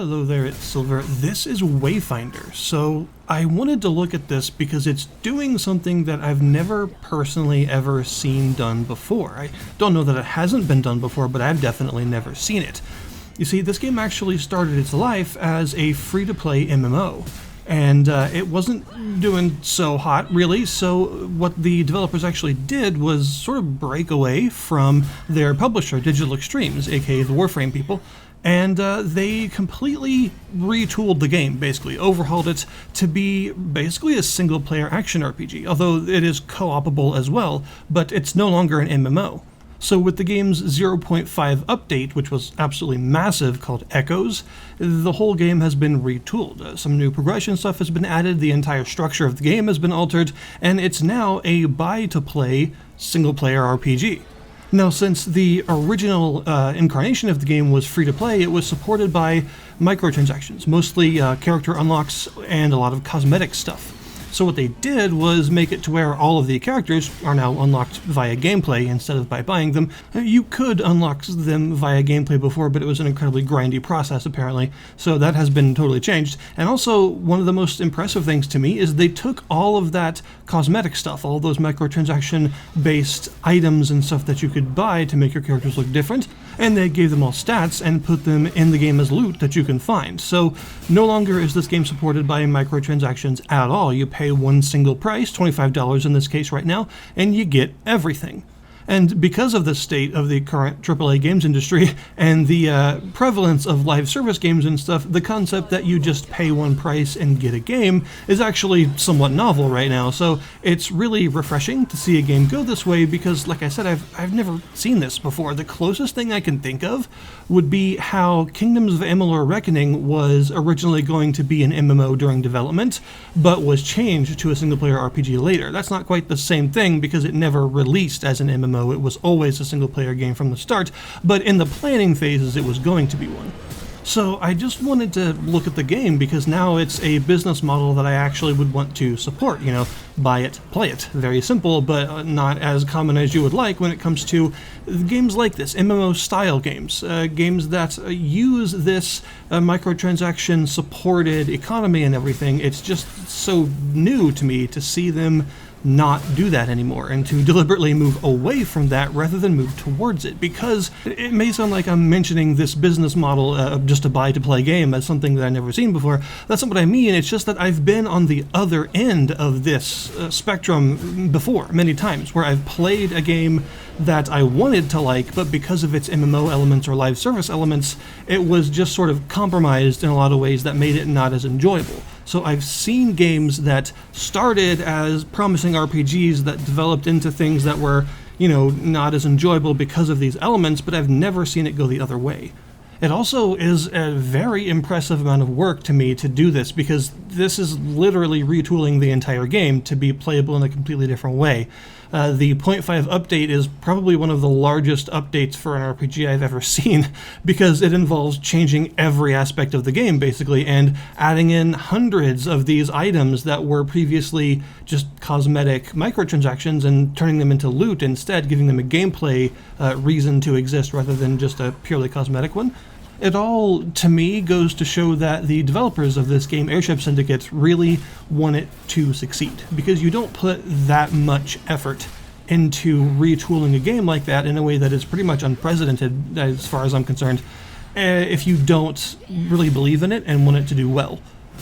Hello there, it's Silver. This is Wayfinder. So I wanted to look at this because it's doing something that I've never personally ever seen done before. I don't know that it hasn't been done before, but I've definitely never seen it. You see, this game actually started its life as a free-to-play MMO. And it wasn't doing so hot, really, so what the developers actually did was sort of break away from their publisher, Digital Extremes, aka the Warframe people, and they completely retooled the game, basically, overhauled it to be basically a single-player action RPG, although it is co-opable as well, but it's no longer an MMO. So with the game's 0.5 update, which was absolutely massive, called Echoes, the whole game has been retooled. Some new progression stuff has been added, the entire structure of the game has been altered, and it's now a buy-to-play single-player RPG. Now, since the original incarnation of the game was free-to-play, it was supported by microtransactions, mostly character unlocks and a lot of cosmetic stuff. So what they did was make it to where all of the characters are now unlocked via gameplay instead of by buying them. You could unlock them via gameplay before, but it was an incredibly grindy process apparently, so that has been totally changed. And also, one of the most impressive things to me is they took all of that cosmetic stuff, all those microtransaction-based items and stuff that you could buy to make your characters look different, and they gave them all stats and put them in the game as loot that you can find. So no longer is this game supported by microtransactions at all. You pay one single price, $25 in this case right now, and you get everything. And because of the state of the current AAA games industry and the prevalence of live service games and stuff, the concept that you just pay one price and get a game is actually somewhat novel right now. So it's really refreshing to see a game go this way because, like I said, I've never seen this before. The closest thing I can think of would be how Kingdoms of Amalur Reckoning was originally going to be an MMO during development, but was changed to a single-player RPG later. That's not quite the same thing because it never released as an MMO. It was always a single-player game from the start, but in the planning phases it was going to be one. So I just wanted to look at the game because now it's a business model that I actually would want to support. You know, buy it, play it. Very simple, but not as common as you would like when it comes to games like this, MMO-style games, games that use this microtransaction-supported economy and everything. It's just so new to me to see them not do that anymore and to deliberately move away from that rather than move towards it, because it may sound like I'm mentioning this business model of just a buy-to-play game as something that I've never seen before. That's not what I mean. It's just that I've been on the other end of this spectrum before many times, where I've played a game that I wanted to like, but because of its MMO elements or live service elements, it was just sort of compromised in a lot of ways that made it not as enjoyable. So I've seen games that started as promising RPGs that developed into things that were, you know, not as enjoyable because of these elements, but I've never seen it go the other way. It also is a very impressive amount of work to me to do this, because this is literally retooling the entire game to be playable in a completely different way. The 0.5 update is probably one of the largest updates for an RPG I've ever seen, because it involves changing every aspect of the game, basically, and adding in hundreds of these items that were previously just cosmetic microtransactions and turning them into loot instead, giving them a gameplay reason to exist rather than just a purely cosmetic one. It all, to me, goes to show that the developers of this game, Airship Syndicate, really want it to succeed, because you don't put that much effort into retooling a game like that in a way that is pretty much unprecedented, as far as I'm concerned, if you don't really believe in it and want it to do well.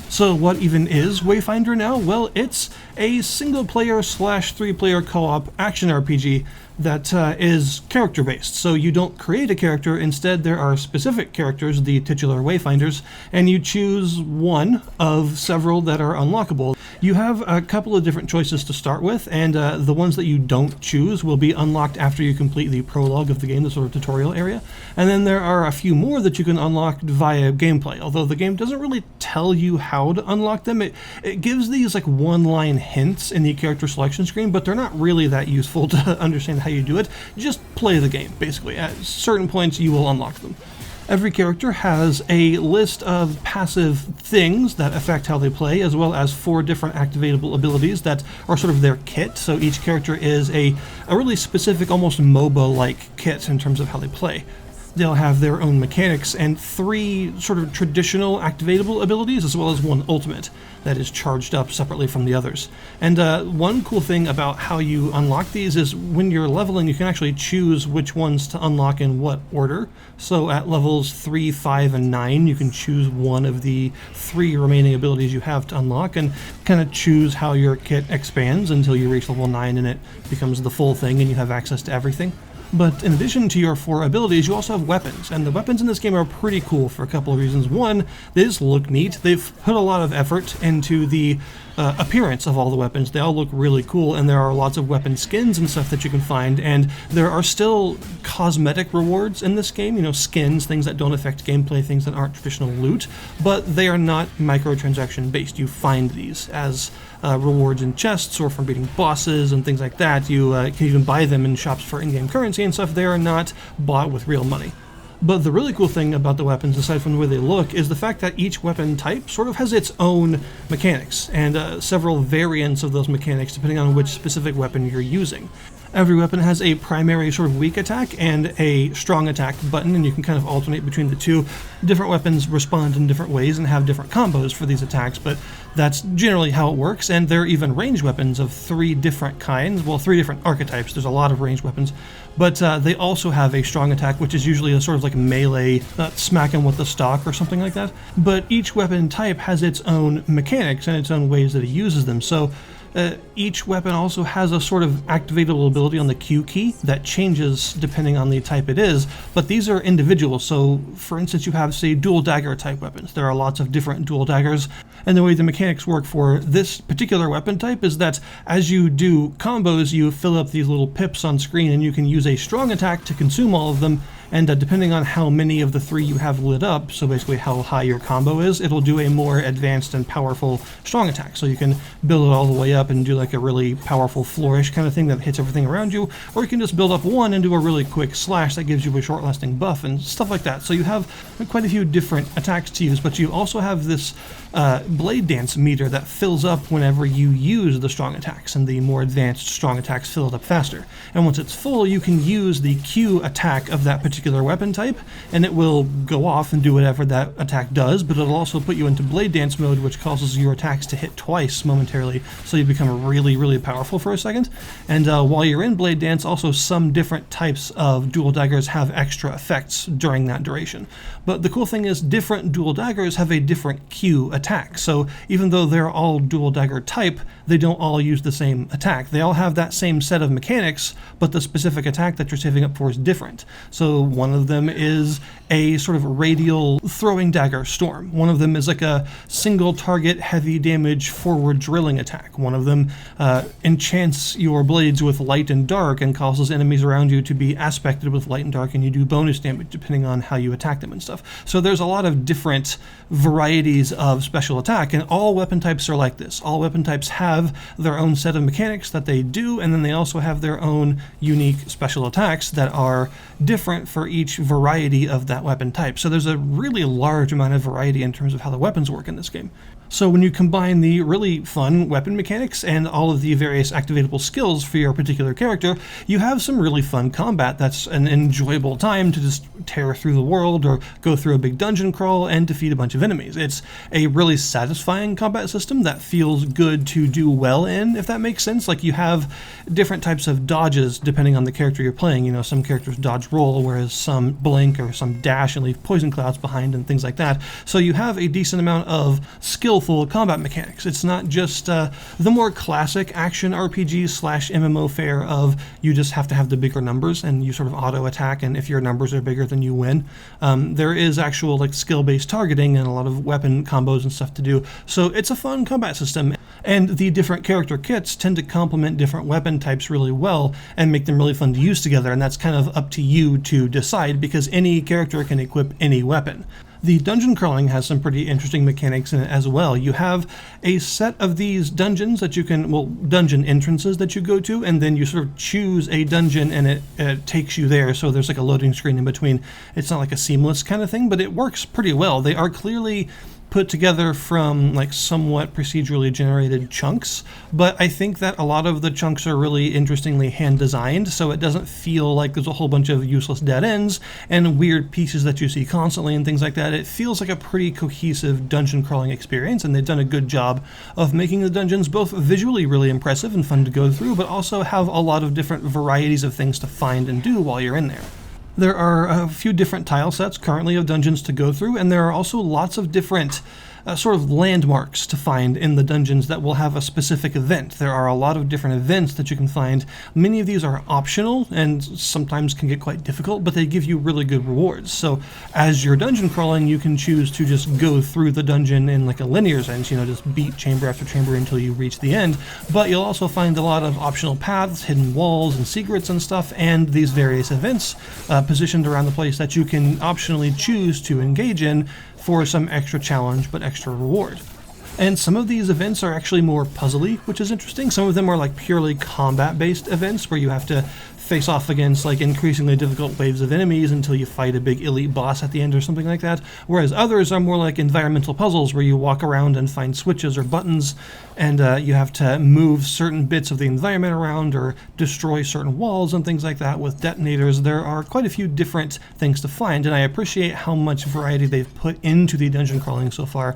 So what even is Wayfinder now? Well, it's a single-player / three-player co-op action RPG that is character-based. So you don't create a character, instead there are specific characters, the titular Wayfinders, and you choose one of several that are unlockable. You have a couple of different choices to start with, and the ones that you don't choose will be unlocked after you complete the prologue of the game, the sort of tutorial area. And then there are a few more that you can unlock via gameplay, although the game doesn't really tell you how to unlock them. It gives these like one-line hints in the character selection screen, but they're not really that useful to understand how you do it. Just play the game, basically. At certain points you will unlock them. Every character has a list of passive things that affect how they play, as well as 4 different activatable abilities that are sort of their kit. So each character is a really specific, almost MOBA-like kit in terms of how they play. they'll have their own mechanics and 3 sort of traditional activatable abilities, as well as 1 ultimate that is charged up separately from the others. And one cool thing about how you unlock these is when you're leveling, you can actually choose which ones to unlock in what order. So at levels 3, 5, and 9, you can choose one of the 3 remaining abilities you have to unlock and kind of choose how your kit expands until you reach level 9 and it becomes the full thing and you have access to everything. But in addition to your 4 abilities, you also have weapons, and the weapons in this game are pretty cool for a couple of reasons. One, they just look neat. They've put a lot of effort into the appearance of all the weapons. They all look really cool, and there are lots of weapon skins and stuff that you can find, and there are still cosmetic rewards in this game, you know, skins, things that don't affect gameplay, things that aren't traditional loot, but they are not microtransaction-based. You find these as rewards in chests or from beating bosses and things like that. You can even buy them in shops for in-game currency and stuff. They are not bought with real money. But the really cool thing about the weapons, aside from the way they look, is the fact that each weapon type sort of has its own mechanics, and several variants of those mechanics depending on which specific weapon you're using. Every weapon has a primary sort of weak attack and a strong attack button, and you can kind of alternate between the two. Different weapons respond in different ways and have different combos for these attacks, but that's generally how it works. And there are even ranged weapons of 3 different kinds, well, 3 different archetypes. There's a lot of ranged weapons, but they also have a strong attack, which is usually a sort of like melee, smacking with the stock or something like that. But each weapon type has its own mechanics and its own ways that it uses them. So each weapon also has a sort of activatable ability on the Q key that changes depending on the type it is, but these are individual. So for instance, you have, say, dual dagger type weapons. There are lots of different dual daggers, and the way the mechanics work for this particular weapon type is that as you do combos, you fill up these little pips on screen, and you can use a strong attack to consume all of them. And depending on how many of the 3 you have lit up, so basically how high your combo is, it'll do a more advanced and powerful strong attack. So you can build it all the way up and do like a really powerful flourish kind of thing that hits everything around you, or you can just build up one and do a really quick slash that gives you a short-lasting buff and stuff like that. So you have quite a few different attacks to use, but you also have this blade dance meter that fills up whenever you use the strong attacks, and the more advanced strong attacks fill it up faster. And once it's full, you can use the Q attack of that particular weapon type, and it will go off and do whatever that attack does, but it'll also put you into blade dance mode, which causes your attacks to hit twice momentarily, so you become really, really powerful for a second. And while you're in blade dance, also some different types of dual daggers have extra effects during that duration. But the cool thing is different dual daggers have a different Q attack, so even though they're all dual dagger type, they don't all use the same attack. They all have that same set of mechanics, but the specific attack that you're saving up for is different. So one of them is a sort of radial throwing dagger storm. One of them is like a single target heavy damage forward drilling attack. One of them enchants your blades with light and dark and causes enemies around you to be aspected with light and dark, and you do bonus damage depending on how you attack them and stuff. So there's a lot of different varieties of special attack, and all weapon types are like this. All weapon types have their own set of mechanics that they do, and then they also have their own unique special attacks that are different for each variety of that weapon type. So there's a really large amount of variety in terms of how the weapons work in this game. So when you combine the really fun weapon mechanics and all of the various activatable skills for your particular character, you have some really fun combat that's an enjoyable time to just tear through the world or go through a big dungeon crawl and defeat a bunch of enemies. It's a really satisfying combat system that feels good to do well in, if that makes sense. Like, you have different types of dodges depending on the character you're playing. You know, some characters dodge roll, whereas some blink or some dash and leave poison clouds behind and things like that. So you have a decent amount of skillful combat mechanics. It's not just the more classic action RPG / MMO fare of you just have to have the bigger numbers and you sort of auto attack, and if your numbers are bigger then you win. There is actual like skill-based targeting and a lot of weapon combos and stuff to do. So it's a fun combat system, and the different character kits tend to complement different weapon types really well and make them really fun to use together, and that's kind of up to you to decide, because any character can equip any weapon. The dungeon crawling has some pretty interesting mechanics in it as well. You have a set of these dungeons that you can, well, dungeon entrances that you go to, and then you sort of choose a dungeon and it takes you there. So there's like a loading screen in between. It's not like a seamless kind of thing, but it works pretty well. They are clearly put together from like somewhat procedurally generated chunks, but I think that a lot of the chunks are really interestingly hand designed, so it doesn't feel like there's a whole bunch of useless dead ends and weird pieces that you see constantly and things like that. It feels like a pretty cohesive dungeon crawling experience, and they've done a good job of making the dungeons both visually really impressive and fun to go through, but also have a lot of different varieties of things to find and do while you're in there. There are a few different tile sets currently of dungeons to go through, and there are also lots of different sort of landmarks to find in the dungeons that will have a specific event. There are a lot of different events that you can find. Many of these are optional and sometimes can get quite difficult, but they give you really good rewards. So as you're dungeon crawling, you can choose to just go through the dungeon in like a linear sense, just beat chamber after chamber until you reach the end. But you'll also find a lot of optional paths, hidden walls and secrets and stuff, and these various events positioned around the place that you can optionally choose to engage in for some extra challenge but extra reward. And some of these events are actually more puzzly, which is interesting. Some of them are like purely combat-based events where you have to face off against like increasingly difficult waves of enemies until you fight a big elite boss at the end or something like that, whereas others are more like environmental puzzles where you walk around and find switches or buttons, and you have to move certain bits of the environment around or destroy certain walls and things like that with detonators. There are quite a few different things to find, and I appreciate how much variety they've put into the dungeon crawling so far,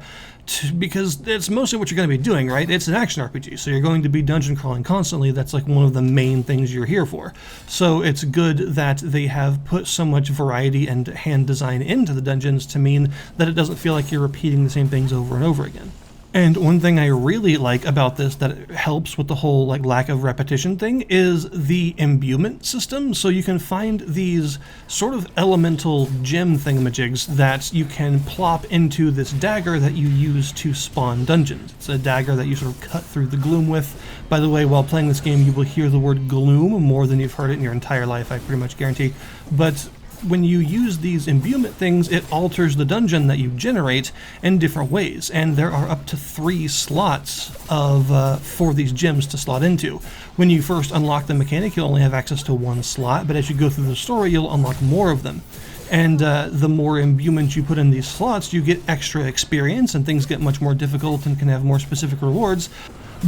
because it's mostly what you're going to be doing, right? It's an action RPG, so you're going to be dungeon crawling constantly. That's like one of the main things you're here for. So it's good that they have put so much variety and hand design into the dungeons to mean that it doesn't feel like you're repeating the same things over and over again. And one thing I really like about this that helps with the whole like lack of repetition thing is the imbuement system. So you can find these sort of elemental gem thingamajigs that you can plop into this dagger that you use to spawn dungeons. It's a dagger that you sort of cut through the gloom with. By the way, while playing this game, you will hear the word gloom more than you've heard it in your entire life, I pretty much guarantee. But when you use these imbuement things, it alters the dungeon that you generate in different ways, and there are up to 3 slots for these gems to slot into. When you first unlock the mechanic, you'll only have access to 1 slot, but as you go through the story, you'll unlock more of them. And the more imbuement you put in these slots, you get extra experience, and things get much more difficult and can have more specific rewards.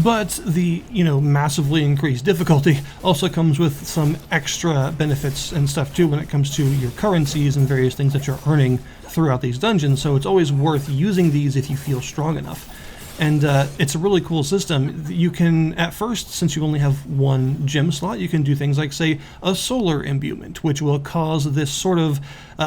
But the, massively increased difficulty also comes with some extra benefits and stuff too when it comes to your currencies and various things that you're earning throughout these dungeons, so it's always worth using these if you feel strong enough. And it's a really cool system. You can, at first, since you only have 1 gem slot, you can do things like, say, a solar imbuement, which will cause this sort of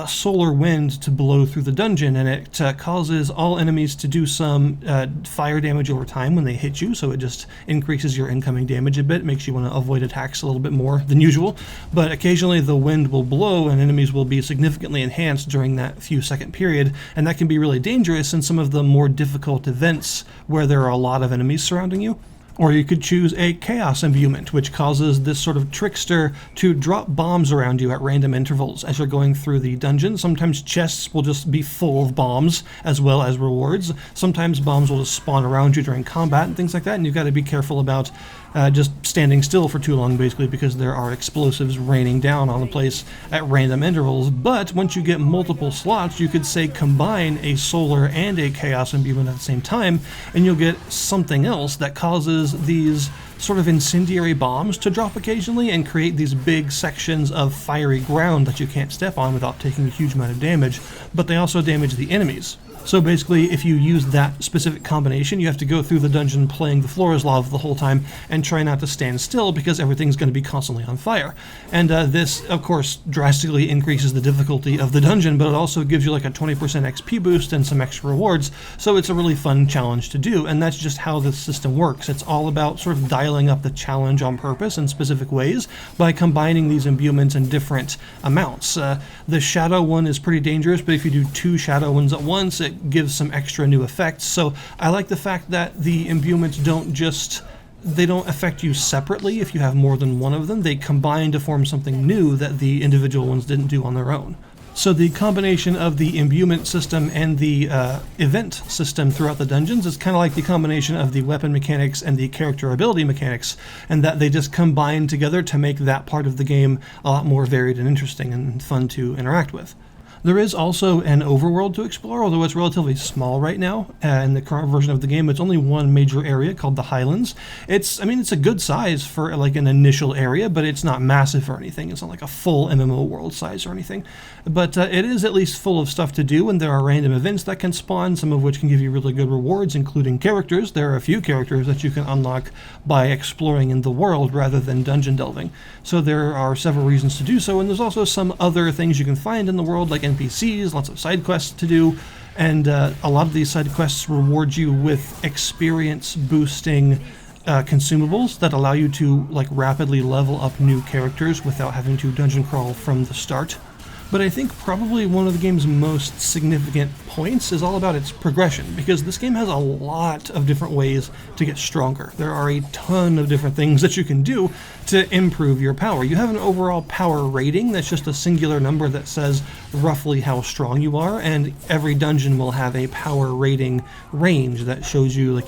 solar wind to blow through the dungeon, and it causes all enemies to do some fire damage over time when they hit you, so it just increases your incoming damage a bit, makes you want to avoid attacks a little bit more than usual. But occasionally the wind will blow and enemies will be significantly enhanced during that few second period, and that can be really dangerous in some of the more difficult events where there are a lot of enemies surrounding you. Or you could choose a chaos imbuement, which causes this sort of trickster to drop bombs around you at random intervals as you're going through the dungeon. Sometimes chests will just be full of bombs as well as rewards. Sometimes bombs will just spawn around you during combat and things like that, and you've got to be careful about just standing still for too long, basically, because there are explosives raining down on the place at random intervals. But once you get multiple slots, you could, say, combine a solar and a chaos imbuement at the same time, and you'll get something else that causes these sort of incendiary bombs to drop occasionally and create these big sections of fiery ground that you can't step on without taking a huge amount of damage, but they also damage the enemies. So basically, if you use that specific combination, you have to go through the dungeon playing the floor is lava the whole time and try not to stand still because everything's going to be constantly on fire. And this, of course, drastically increases the difficulty of the dungeon, but it also gives you like a 20% XP boost and some extra rewards, so it's a really fun challenge to do, and that's just how this system works. It's all about sort of dialing up the challenge on purpose in specific ways by combining these imbuements in different amounts. The shadow one is pretty dangerous, but if you do 2 shadow ones at once, it gives some extra new effects. So I like the fact that the imbuements they don't affect you separately if you have more than one of them. They combine to form something new that the individual ones didn't do on their own. So the combination of the imbuement system and the event system throughout the dungeons is kind of like the combination of the weapon mechanics and the character ability mechanics, and that they just combine together to make that part of the game a lot more varied and interesting and fun to interact with. There is also an overworld to explore, although it's relatively small right now. In the current version of the game, it's only one major area called the Highlands. It's a good size for like an initial area, but it's not massive or anything. It's not like a full MMO world size or anything. But it is at least full of stuff to do, and there are random events that can spawn, some of which can give you really good rewards, including characters. There are a few characters that you can unlock by exploring in the world rather than dungeon delving. So there are several reasons to do so, and there's also some other things you can find in the world, like NPCs, lots of side quests to do, and a lot of these side quests reward you with experience boosting consumables that allow you to like rapidly level up new characters without having to dungeon crawl from the start. But I think probably one of the game's most significant points is all about its progression, because this game has a lot of different ways to get stronger. There are a ton of different things that you can do to improve your power. You have an overall power rating that's just a singular number that says roughly how strong you are, and every dungeon will have a power rating range that shows you, like,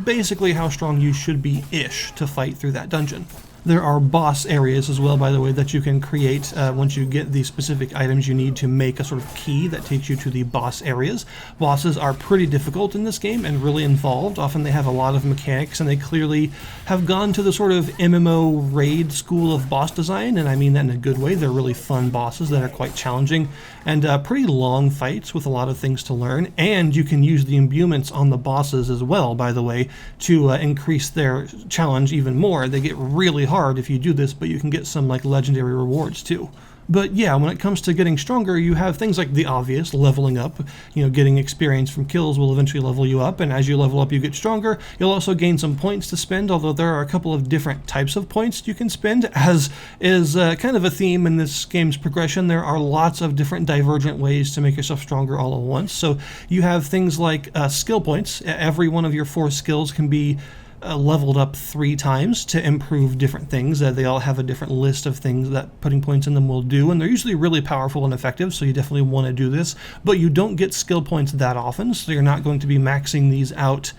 basically how strong you should be-ish to fight through that dungeon. There are boss areas as well, by the way, that you can create once you get the specific items you need to make a sort of key that takes you to the boss areas. Bosses are pretty difficult in this game and really involved. Often they have a lot of mechanics, and they clearly have gone to the sort of MMO raid school of boss design, and I mean that in a good way. They're really fun bosses that are quite challenging, and pretty long fights with a lot of things to learn. And you can use the imbuments on the bosses as well, by the way, to increase their challenge even more. They get really hard if you do this, but you can get some like legendary rewards too. But yeah, when it comes to getting stronger, you have things like the obvious, leveling up. Getting experience from kills will eventually level you up, and as you level up, you get stronger. You'll also gain some points to spend, although there are a couple of different types of points you can spend, as is kind of a theme in this game's progression. There are lots of different divergent ways to make yourself stronger all at once. So you have things like skill points. Every one of your 4 skills can be leveled up 3 times to improve different things. They all have a different list of things that putting points in them will do, and they're usually really powerful and effective, so you definitely want to do this. But you don't get skill points that often, so you're not going to be maxing these out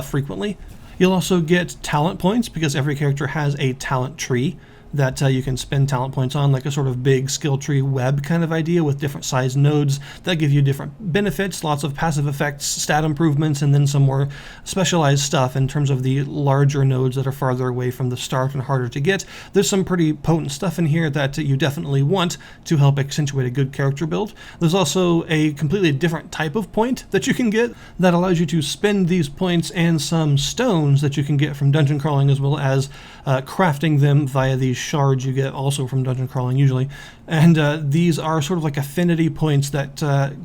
frequently. You'll also get talent points, because every character has a talent tree that you can spend talent points on, like a sort of big skill tree web kind of idea with different size nodes that give you different benefits, lots of passive effects, stat improvements, and then some more specialized stuff in terms of the larger nodes that are farther away from the start and harder to get. There's some pretty potent stuff in here that you definitely want to help accentuate a good character build. There's also a completely different type of point that you can get that allows you to spend these points and some stones that you can get from dungeon crawling, as well as crafting them via these shards you get also from dungeon crawling usually. And these are sort of like affinity points that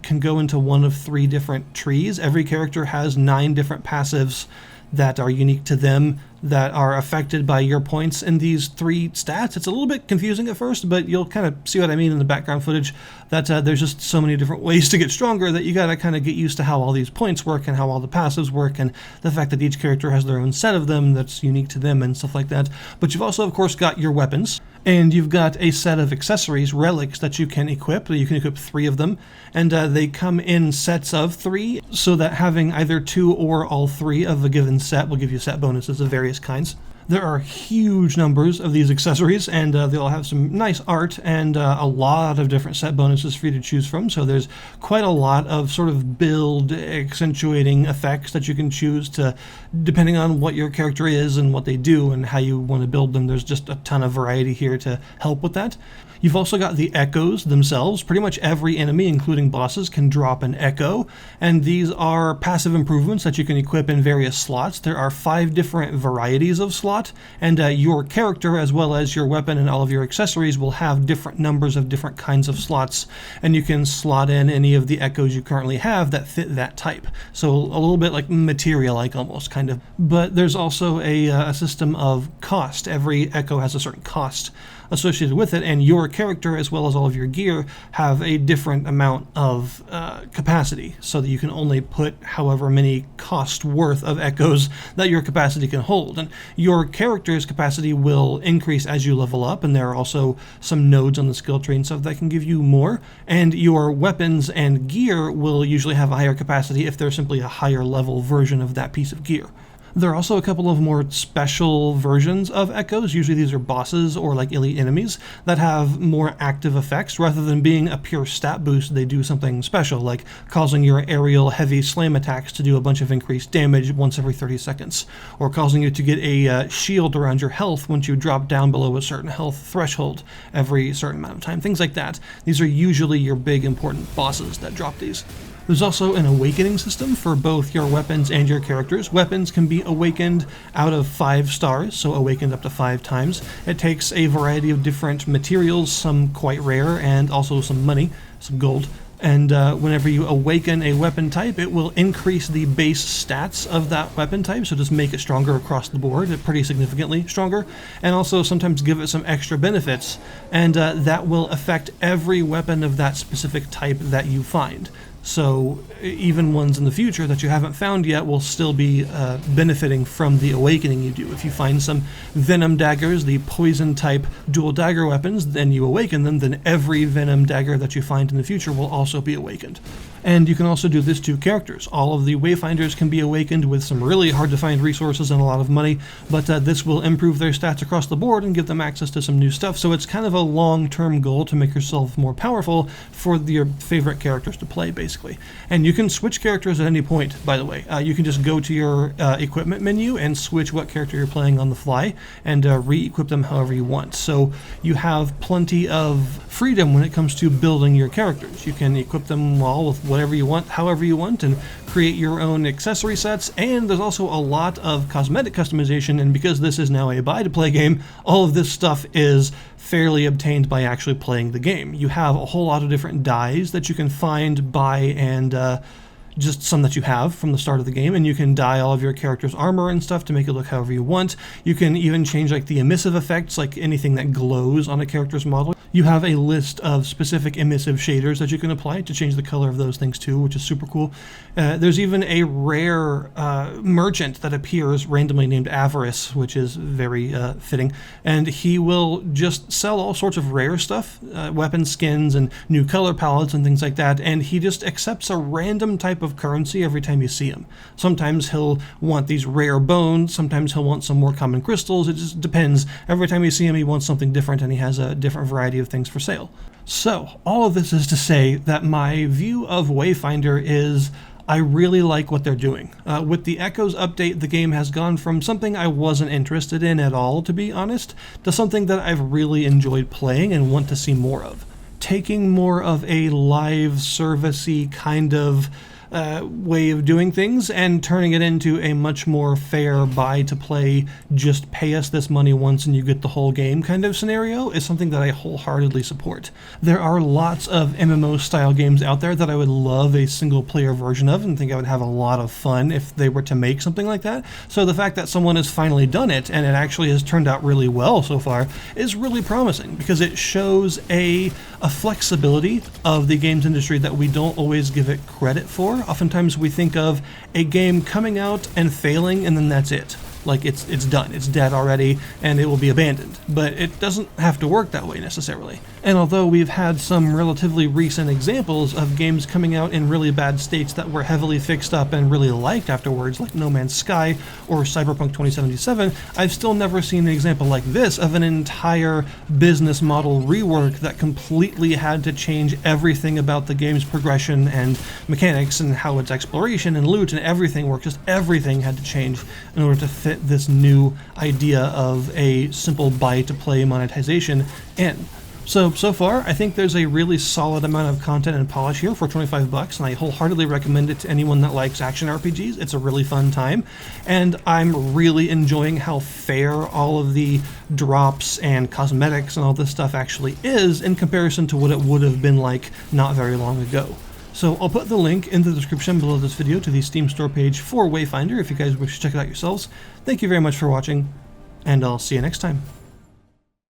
can go into one of 3 different trees. Every character has 9 different passives that are unique to them that are affected by your points in these 3 stats. It's a little bit confusing at first, but you'll kind of see what I mean in the background footage, that there's just so many different ways to get stronger that you gotta kind of get used to how all these points work and how all the passives work, and the fact that each character has their own set of them that's unique to them and stuff like that. But you've also, of course, got your weapons, and you've got a set of accessories, relics, that you can equip. You can equip 3 of them, and they come in sets of 3, so that having either 2 or all 3 of a given set will give you set bonuses of various kinds. There are huge numbers of these accessories, and they'll have some nice art and a lot of different set bonuses for you to choose from. So there's quite a lot of sort of build accentuating effects that you can choose to, depending on what your character is and what they do and how you want to build them. There's just a ton of variety here to help with that. You've also got the echoes themselves. Pretty much every enemy, including bosses, can drop an echo, and these are passive improvements that you can equip in various slots. There are 5 different varieties of slot, and your character, as well as your weapon and all of your accessories, will have different numbers of different kinds of slots, and you can slot in any of the echoes you currently have that fit that type. So a little bit like materia-like almost, kind of. But there's also a system of cost. Every echo has a certain cost associated with it, and your character, as well as all of your gear, have a different amount of capacity, so that you can only put however many cost worth of echoes that your capacity can hold. And your character's capacity will increase as you level up, and there are also some nodes on the skill tree and stuff that can give you more, and your weapons and gear will usually have a higher capacity if they're simply a higher level version of that piece of gear. There are also a couple of more special versions of echoes. Usually these are bosses or like elite enemies that have more active effects. Rather than being a pure stat boost, they do something special, like causing your aerial heavy slam attacks to do a bunch of increased damage once every 30 seconds, or causing you to get a shield around your health once you drop down below a certain health threshold every certain amount of time, things like that. These are usually your big important bosses that drop these. There's also an awakening system for both your weapons and your characters. Weapons can be awakened out of 5 stars, so awakened up to 5 times. It takes a variety of different materials, some quite rare, and also some money, some gold. And whenever you awaken a weapon type, it will increase the base stats of that weapon type, so just make it stronger across the board, pretty significantly stronger, and also sometimes give it some extra benefits, and that will affect every weapon of that specific type that you find. So even ones in the future that you haven't found yet will still be benefiting from the awakening you do. If you find some venom daggers, the poison type dual dagger weapons, then you awaken them, then every venom dagger that you find in the future will also be awakened. And you can also do this to characters. All of the Wayfinders can be awakened with some really hard to find resources and a lot of money, but this will improve their stats across the board and give them access to some new stuff. So it's kind of a long-term goal to make yourself more powerful for your favorite characters to play, basically. And you can switch characters at any point, by the way. You can just go to your equipment menu and switch what character you're playing on the fly and re-equip them however you want. So you have plenty of freedom when it comes to building your characters. You can equip them all with whatever you want, however you want, and create your own accessory sets. And there's also a lot of cosmetic customization, and because this is now a buy-to-play game, all of this stuff is fairly obtained by actually playing the game. You have a whole lot of different dyes that you can find, buy, and just some that you have from the start of the game, and you can dye all of your character's armor and stuff to make it look however you want. You can even change like the emissive effects, like anything that glows on a character's model. You have a list of specific emissive shaders that you can apply to change the color of those things too, which is super cool. There's even a rare merchant that appears randomly named Avarice, which is very fitting, and he will just sell all sorts of rare stuff, weapon skins and new color palettes and things like that, and he just accepts a random type of currency every time you see him. Sometimes he'll want these rare bones, sometimes he'll want some more common crystals. It just depends. Every time you see him, he wants something different, and he has a different variety of things for sale. So all of this is to say that my view of Wayfinder is I really like what they're doing. With the Echoes update, the game has gone from something I wasn't interested in at all, to be honest, to something that I've really enjoyed playing and want to see more of. Taking more of a live servicey kind of way of doing things and turning it into a much more fair buy to play, just pay us this money once and you get the whole game kind of scenario is something that I wholeheartedly support. There are lots of MMO style games out there that I would love a single player version of and think I would have a lot of fun if they were to make something like that. So the fact that someone has finally done it and it actually has turned out really well so far is really promising, because it shows a flexibility of the games industry that we don't always give it credit for. Oftentimes we think of a game coming out and failing and then that's it. Like it's done, it's dead already, and it will be abandoned. But it doesn't have to work that way necessarily. And although we've had some relatively recent examples of games coming out in really bad states that were heavily fixed up and really liked afterwards, like No Man's Sky or Cyberpunk 2077, I've still never seen an example like this of an entire business model rework that completely had to change everything about the game's progression and mechanics and how its exploration and loot and everything works. Just everything had to change in order to fit this new idea of a simple buy-to-play monetization in. So far, I think there's a really solid amount of content and polish here for $25, and I wholeheartedly recommend it to anyone that likes action RPGs. It's a really fun time, and I'm really enjoying how fair all of the drops and cosmetics and all this stuff actually is in comparison to what it would have been like not very long ago. So I'll put the link in the description below this video to the Steam store page for Wayfinder if you guys wish to check it out yourselves. Thank you very much for watching, and I'll see you next time.